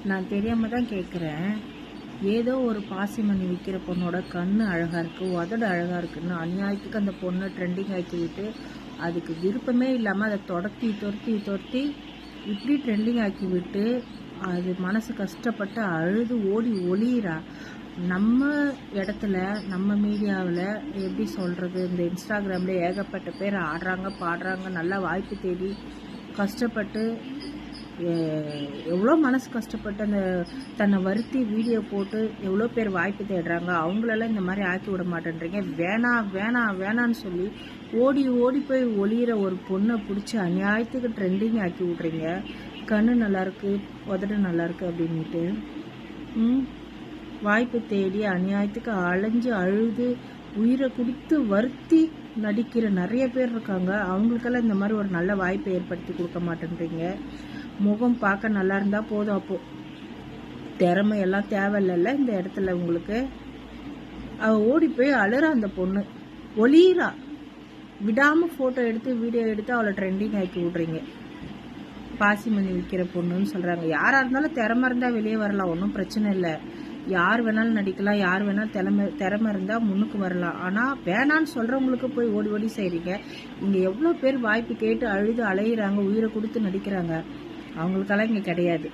நான் தெரியாம தான் கேட்குறேன். ஏதோ ஒரு பாசிமணி விற்கிற பொண்ணோட கண்ணு அழகாக இருக்குது, உதடு அழகாக இருக்குன்னு அநியாயத்துக்கு அந்த பொண்ணை ட்ரெண்டிங் ஆக்கி விட்டு அதுக்கு விருப்பமே இல்லாமல் அதை துரத்தி இப்படி ட்ரெண்டிங் ஆக்கி விட்டு அது மனசு கஷ்டப்பட்டு அழுது ஓடி ஒளியிறா. நம்ம இடத்துல நம்ம மீடியாவில் எப்படி சொல்கிறது, இந்த இன்ஸ்டாகிராமில் ஏகப்பட்ட பேர் ஆடுறாங்க பாடுறாங்க, நல்லா வாய்ப்பு தேடி கஷ்டப்பட்டு எவ்வளோ மனசு கஷ்டப்பட்டு அந்த தன்னை வருத்தி வீடியோ போட்டு எவ்வளோ பேர் வாய்ப்பு தேடுறாங்க. அவங்களெல்லாம் இந்த மாதிரி ஆக்கி விட மாட்டேன்றீங்க. வேணான்னு சொல்லி ஓடி போய் ஒளியிற ஒரு பொண்ணை பிடிச்சி அநியாயத்துக்கு ட்ரெண்டிங் ஆக்கி விட்றீங்க. கண்ணு நல்லாயிருக்கு, உதடு நல்லாயிருக்கு அப்படின்ட்டு வாய்ப்பு தேடி அநியாயத்துக்கு அலைஞ்சு அழுது உயிரை குடித்து வருத்தி நடிக்கிற நிறைய பேர் இருக்காங்க. அவங்களுக்கெல்லாம் இந்த மாதிரி ஒரு நல்ல வாய்ப்பை ஏற்படுத்தி கொடுக்க மாட்டேன்றீங்க. முகம் பார்க்க நல்லா இருந்தால் போதும், அப்போது திறமையெல்லாம் தேவையில்ல இந்த இடத்துல உங்களுக்கு. ஓடி போய் அழுறா அந்த பொண்ணு, ஒளிரா, விடாமல் ஃபோட்டோ எடுத்து வீடியோ எடுத்து அவளை ட்ரெண்டிங் ஆக்கி விட்றீங்க. பாசிமணி விற்கிற பொண்ணுன்னு சொல்கிறாங்க. யாராக இருந்தாலும் திறமை இருந்தால் வெளியே வரலாம், ஒன்றும் பிரச்சனை இல்லை. யார் வேணாலும் நடிக்கலாம், யார் வேணாலும் திறமை இருந்தால் முன்னுக்கு வரலாம். ஆனால் வேணான்னு சொல்கிறவங்களுக்கு போய் ஓடி செய்கிறீங்க. இங்கே எவ்வளோ பேர் வாய்ப்பு கேட்டு அழுது அலையிறாங்க, உயிரை கொடுத்து நடிக்கிறாங்க. அவங்களுக்கெல்லாம் இங்கே கிடையாது.